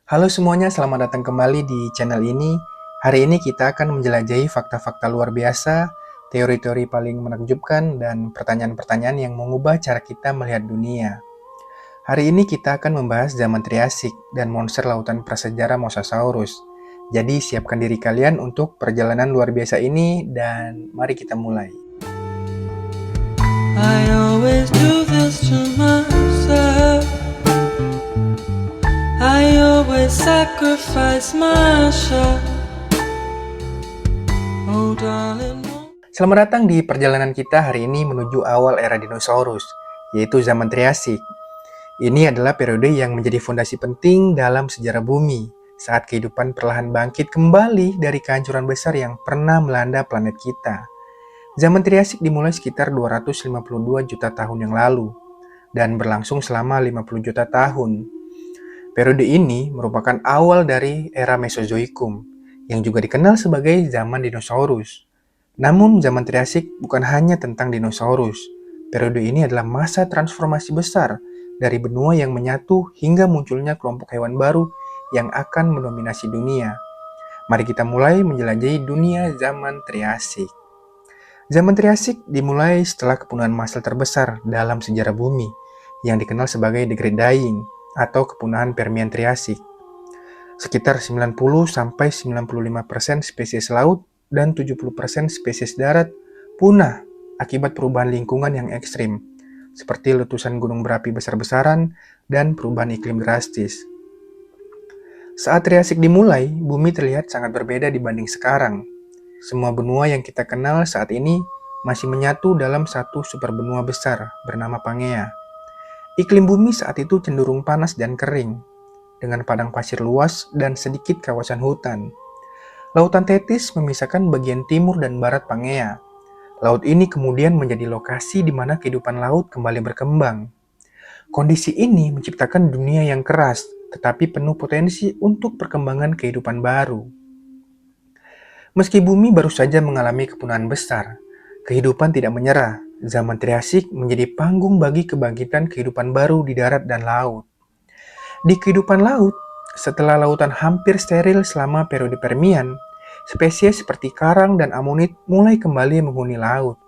Halo semuanya, selamat datang kembali di channel ini. Hari ini kita akan menjelajahi fakta-fakta luar biasa, teori-teori paling menakjubkan, dan pertanyaan-pertanyaan yang mengubah cara kita melihat dunia. Hari ini kita akan membahas zaman Triasik dan monster lautan prasejarah Mosasaurus. Jadi siapkan diri kalian untuk perjalanan luar biasa ini dan mari kita mulai. I always do this to myself. I always sacrifice myself. Oh darling. Selamat datang di perjalanan kita hari ini menuju awal era dinosaurus, yaitu zaman Triasik. Ini adalah periode yang menjadi fondasi penting dalam sejarah bumi, saat kehidupan perlahan bangkit kembali dari kehancuran besar yang pernah melanda planet kita. Zaman Triasik dimulai sekitar 252 juta tahun yang lalu, dan berlangsung selama 50 juta tahun. Periode ini merupakan awal dari era Mesozoikum, yang juga dikenal sebagai zaman dinosaurus. Namun, zaman Triasik bukan hanya tentang dinosaurus. Periode ini adalah masa transformasi besar dari benua yang menyatu hingga munculnya kelompok hewan baru yang akan mendominasi dunia. Mari kita mulai menjelajahi dunia zaman Triasik. Zaman Triasik dimulai setelah kepunahan massal terbesar dalam sejarah bumi, yang dikenal sebagai The Great Dying atau kepunahan Permian Triasik. Sekitar 90-95% spesies laut dan 70% spesies darat punah akibat perubahan lingkungan yang ekstrim, seperti letusan gunung berapi besar-besaran dan perubahan iklim drastis. Saat Triasik dimulai, bumi terlihat sangat berbeda dibanding sekarang. Semua benua yang kita kenal saat ini masih menyatu dalam satu superbenua besar bernama Pangea. Iklim bumi saat itu cenderung panas dan kering, dengan padang pasir luas dan sedikit kawasan hutan. Lautan Tethys memisahkan bagian timur dan barat Pangea. Laut ini kemudian menjadi lokasi di mana kehidupan laut kembali berkembang. Kondisi ini menciptakan dunia yang keras, tetapi penuh potensi untuk perkembangan kehidupan baru. Meski bumi baru saja mengalami kepunahan besar, kehidupan tidak menyerah. Zaman Triasik menjadi panggung bagi kebangkitan kehidupan baru di darat dan laut. Di kehidupan laut, setelah lautan hampir steril selama periode Permian, spesies seperti karang dan amonit mulai kembali menghuni laut.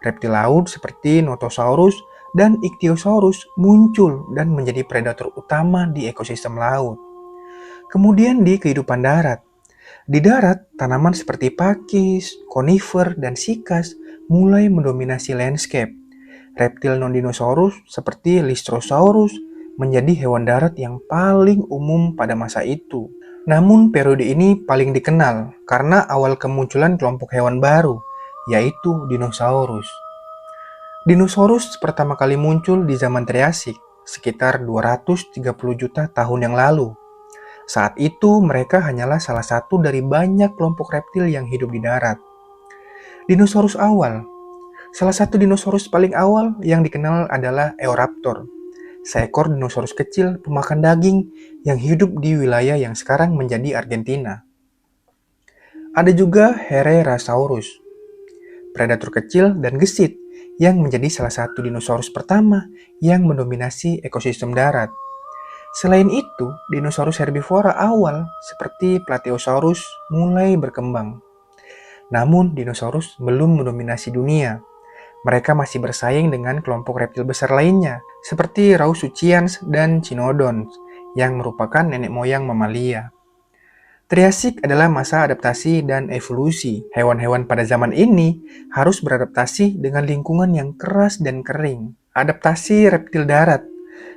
Reptil laut seperti Notosaurus dan Ichthyosaurus muncul dan menjadi predator utama di ekosistem laut. Kemudian di kehidupan darat. Di darat, tanaman seperti pakis, konifer, dan sikas mulai mendominasi landscape. Reptil non-dinosaurus seperti Lystrosaurus menjadi hewan darat yang paling umum pada masa itu. Namun periode ini paling dikenal karena awal kemunculan kelompok hewan baru, yaitu dinosaurus. Dinosaurus pertama kali muncul di zaman Triasik, sekitar 230 juta tahun yang lalu. Saat itu mereka hanyalah salah satu dari banyak kelompok reptil yang hidup di darat. Dinosaurus awal. Salah satu dinosaurus paling awal yang dikenal adalah Eoraptor, seekor dinosaurus kecil pemakan daging yang hidup di wilayah yang sekarang menjadi Argentina. Ada juga Herrerasaurus, predator kecil dan gesit yang menjadi salah satu dinosaurus pertama yang mendominasi ekosistem darat. Selain itu, dinosaurus herbivora awal seperti Plateosaurus mulai berkembang. Namun, dinosaurus belum mendominasi dunia. Mereka masih bersaing dengan kelompok reptil besar lainnya, seperti Rauisuchians dan Cynodons, yang merupakan nenek moyang mamalia. Triasik adalah masa adaptasi dan evolusi. Hewan-hewan pada zaman ini harus beradaptasi dengan lingkungan yang keras dan kering. Adaptasi reptil darat.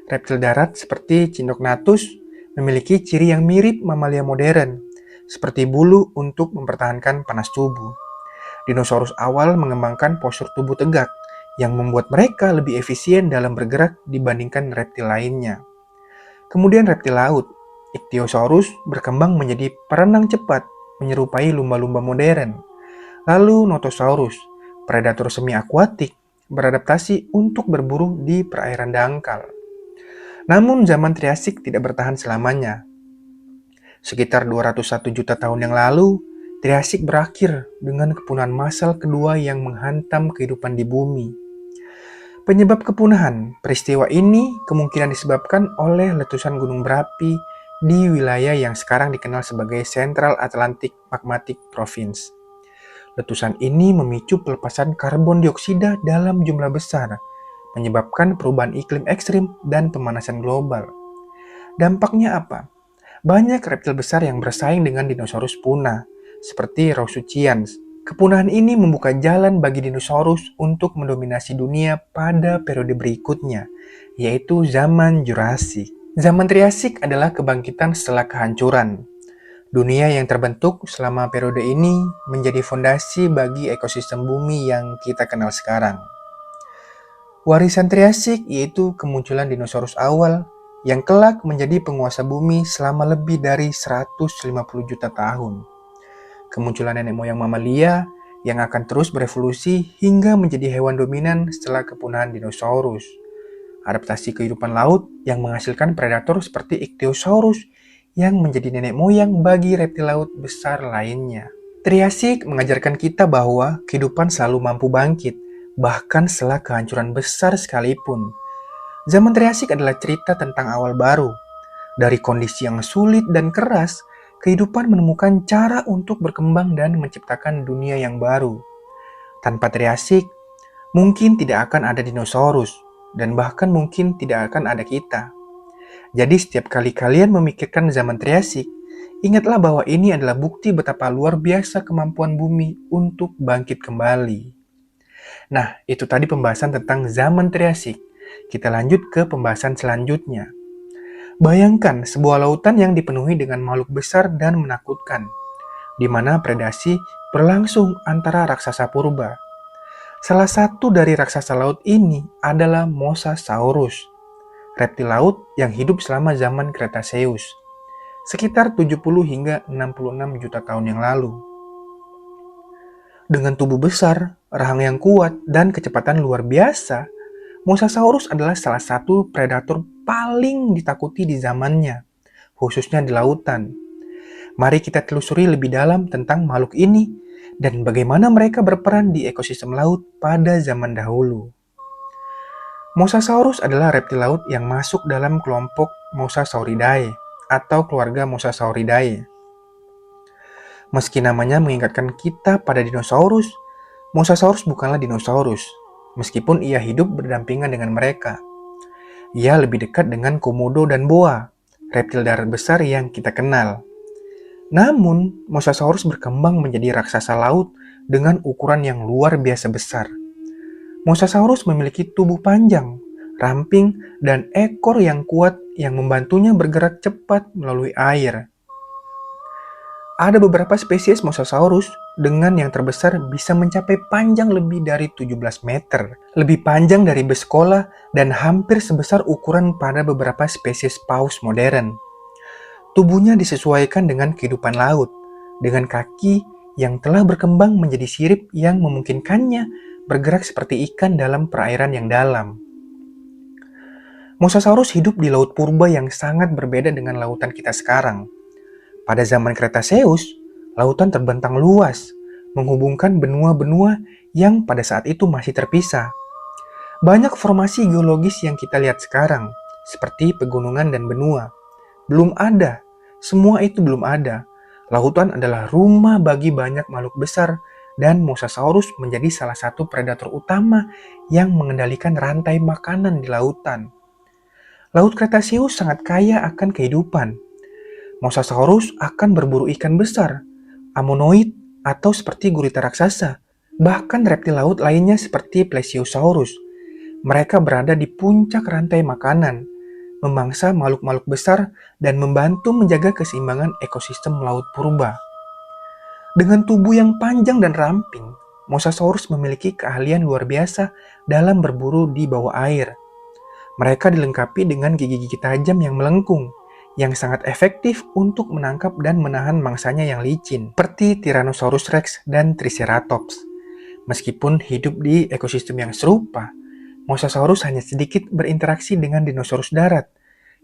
Reptil darat seperti Cinodognathus memiliki ciri yang mirip mamalia modern, seperti bulu untuk mempertahankan panas tubuh. Dinosaurus awal mengembangkan postur tubuh tegak, yang membuat mereka lebih efisien dalam bergerak dibandingkan reptil lainnya. Kemudian reptil laut, Ichthyosaurus berkembang menjadi perenang cepat, menyerupai lumba-lumba modern. Lalu Notosaurus, predator semi-akuatik, beradaptasi untuk berburu di perairan dangkal. Namun zaman Triasik tidak bertahan selamanya. Sekitar 201 juta tahun yang lalu, Triasik berakhir dengan kepunahan massal kedua yang menghantam kehidupan di bumi. Penyebab kepunahan peristiwa ini kemungkinan disebabkan oleh letusan gunung berapi di wilayah yang sekarang dikenal sebagai Central Atlantic Magmatic Province. Letusan ini memicu pelepasan karbon dioksida dalam jumlah besar, menyebabkan perubahan iklim ekstrim dan pemanasan global. Dampaknya apa? Banyak reptil besar yang bersaing dengan dinosaurus punah, seperti Rausuchians. Kepunahan ini membuka jalan bagi dinosaurus untuk mendominasi dunia pada periode berikutnya, yaitu zaman Jurassik. Zaman Triasik adalah kebangkitan setelah kehancuran. Dunia yang terbentuk selama periode ini menjadi fondasi bagi ekosistem bumi yang kita kenal sekarang. Warisan Triasik yaitu kemunculan dinosaurus awal yang kelak menjadi penguasa bumi selama lebih dari 150 juta tahun. Kemunculan nenek moyang mamalia yang akan terus berevolusi hingga menjadi hewan dominan setelah kepunahan dinosaurus. Adaptasi kehidupan laut yang menghasilkan predator seperti Ichthyosaurus yang menjadi nenek moyang bagi reptil laut besar lainnya. Triasik mengajarkan kita bahwa kehidupan selalu mampu bangkit, bahkan setelah kehancuran besar sekalipun. Zaman Triasik adalah cerita tentang awal baru. Dari kondisi yang sulit dan keras, kehidupan menemukan cara untuk berkembang dan menciptakan dunia yang baru. Tanpa Triasik, mungkin tidak akan ada dinosaurus, dan bahkan mungkin tidak akan ada kita. Jadi setiap kali kalian memikirkan zaman Triasik, ingatlah bahwa ini adalah bukti betapa luar biasa kemampuan bumi untuk bangkit kembali. Nah, itu tadi pembahasan tentang zaman Triasik. Kita lanjut ke pembahasan selanjutnya. Bayangkan sebuah lautan yang dipenuhi dengan makhluk besar dan menakutkan, di mana predasi berlangsung antara raksasa purba. Salah satu dari raksasa laut ini adalah Mosasaurus, reptil laut yang hidup selama zaman Cretaceous, sekitar 70 hingga 66 juta tahun yang lalu. Dengan tubuh besar, rahang yang kuat, dan kecepatan luar biasa, Mosasaurus adalah salah satu predator paling ditakuti di zamannya, khususnya di lautan. Mari kita telusuri lebih dalam tentang makhluk ini dan bagaimana mereka berperan di ekosistem laut pada zaman dahulu. Mosasaurus adalah reptil laut yang masuk dalam kelompok Mosasauridae atau keluarga Mosasauridae. Meski namanya mengingatkan kita pada dinosaurus, Mosasaurus bukanlah dinosaurus, meskipun ia hidup berdampingan dengan mereka. Ia lebih dekat dengan komodo dan boa, reptil darat besar yang kita kenal. Namun, Mosasaurus berkembang menjadi raksasa laut dengan ukuran yang luar biasa besar. Mosasaurus memiliki tubuh panjang, ramping, dan ekor yang kuat yang membantunya bergerak cepat melalui air. Ada beberapa spesies Mosasaurus dengan yang terbesar bisa mencapai panjang lebih dari 17 meter, lebih panjang dari bus sekolah dan hampir sebesar ukuran pada beberapa spesies paus modern. Tubuhnya disesuaikan dengan kehidupan laut, dengan kaki yang telah berkembang menjadi sirip yang memungkinkannya bergerak seperti ikan dalam perairan yang dalam. Mosasaurus hidup di laut purba yang sangat berbeda dengan lautan kita sekarang. Pada zaman Cretaceous, lautan terbentang luas, menghubungkan benua-benua yang pada saat itu masih terpisah. Banyak formasi geologis yang kita lihat sekarang, seperti pegunungan dan benua, belum ada. Semua itu belum ada. Lautan adalah rumah bagi banyak makhluk besar, dan Mosasaurus menjadi salah satu predator utama yang mengendalikan rantai makanan di lautan. Laut Cretaceous sangat kaya akan kehidupan. Mosasaurus akan berburu ikan besar, ammonoid, atau seperti gurita raksasa, bahkan reptil laut lainnya seperti Plesiosaurus. Mereka berada di puncak rantai makanan, memangsa makhluk-makhluk besar dan membantu menjaga keseimbangan ekosistem laut purba. Dengan tubuh yang panjang dan ramping, Mosasaurus memiliki keahlian luar biasa dalam berburu di bawah air. Mereka dilengkapi dengan gigi-gigi tajam yang melengkung, yang sangat efektif untuk menangkap dan menahan mangsanya yang licin, seperti Tyrannosaurus Rex dan Triceratops. Meskipun hidup di ekosistem yang serupa, Mosasaurus hanya sedikit berinteraksi dengan dinosaurus darat,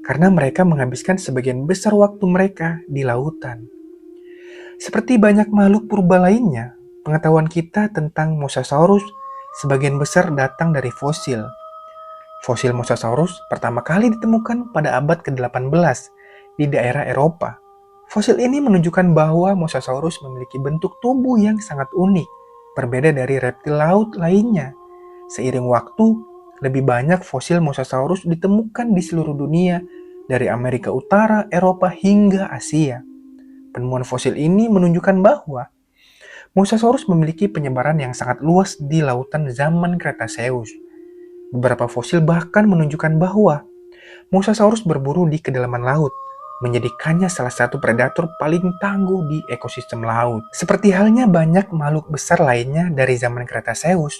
karena mereka menghabiskan sebagian besar waktu mereka di lautan. Seperti banyak makhluk purba lainnya, pengetahuan kita tentang Mosasaurus sebagian besar datang dari fosil. Fosil Mosasaurus pertama kali ditemukan pada abad ke-18, di daerah Eropa. Fosil ini menunjukkan bahwa Mosasaurus memiliki bentuk tubuh yang sangat unik, berbeda dari reptil laut lainnya. Seiring waktu, lebih banyak fosil Mosasaurus ditemukan di seluruh dunia, dari Amerika Utara, Eropa, hingga Asia. Penemuan fosil ini menunjukkan bahwa Mosasaurus memiliki penyebaran yang sangat luas di lautan zaman Cretaceous. Beberapa fosil bahkan menunjukkan bahwa Mosasaurus berburu di kedalaman laut, menjadikannya salah satu predator paling tangguh di ekosistem laut. Seperti halnya banyak makhluk besar lainnya dari zaman Cretaceous,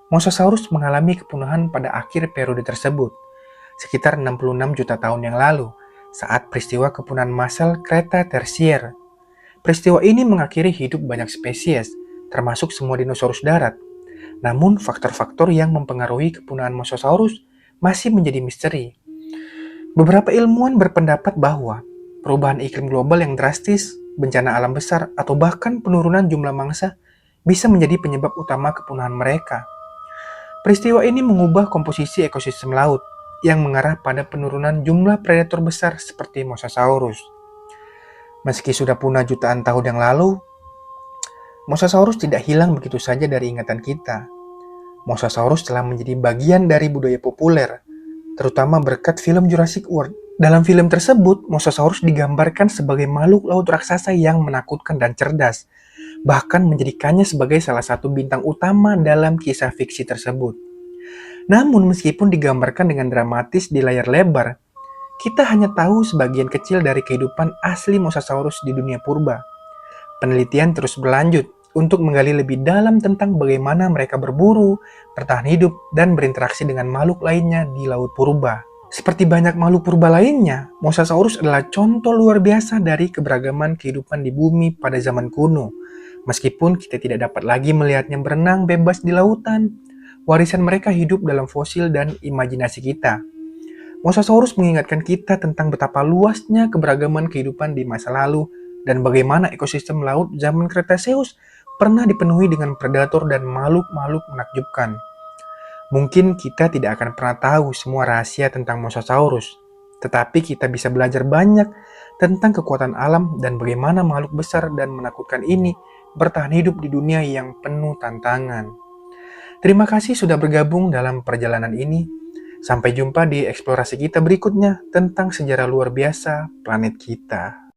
Mosasaurus mengalami kepunahan pada akhir periode tersebut, sekitar 66 juta tahun yang lalu, saat peristiwa kepunahan massal Kreta Tersier. Peristiwa ini mengakhiri hidup banyak spesies, termasuk semua dinosaurus darat. Namun, faktor-faktor yang mempengaruhi kepunahan Mosasaurus masih menjadi misteri. Beberapa ilmuwan berpendapat bahwa perubahan iklim global yang drastis, bencana alam besar, atau bahkan penurunan jumlah mangsa bisa menjadi penyebab utama kepunahan mereka. Peristiwa ini mengubah komposisi ekosistem laut yang mengarah pada penurunan jumlah predator besar seperti Mosasaurus. Meski sudah punah jutaan tahun yang lalu, Mosasaurus tidak hilang begitu saja dari ingatan kita. Mosasaurus telah menjadi bagian dari budaya populer, terutama berkat film Jurassic World. Dalam film tersebut, Mosasaurus digambarkan sebagai makhluk laut raksasa yang menakutkan dan cerdas, bahkan menjadikannya sebagai salah satu bintang utama dalam kisah fiksi tersebut. Namun meskipun digambarkan dengan dramatis di layar lebar, kita hanya tahu sebagian kecil dari kehidupan asli Mosasaurus di dunia purba. Penelitian terus berlanjut untuk menggali lebih dalam tentang bagaimana mereka berburu, bertahan hidup, dan berinteraksi dengan makhluk lainnya di laut purba. Seperti banyak makhluk purba lainnya, Mosasaurus adalah contoh luar biasa dari keberagaman kehidupan di bumi pada zaman kuno. Meskipun kita tidak dapat lagi melihatnya berenang bebas di lautan, warisan mereka hidup dalam fosil dan imajinasi kita. Mosasaurus mengingatkan kita tentang betapa luasnya keberagaman kehidupan di masa lalu dan bagaimana ekosistem laut zaman Cretaceous pernah dipenuhi dengan predator dan makhluk-makhluk menakjubkan. Mungkin kita tidak akan pernah tahu semua rahasia tentang Mosasaurus, tetapi kita bisa belajar banyak tentang kekuatan alam dan bagaimana makhluk besar dan menakutkan ini bertahan hidup di dunia yang penuh tantangan. Terima kasih sudah bergabung dalam perjalanan ini. Sampai jumpa di eksplorasi kita berikutnya tentang sejarah luar biasa planet kita.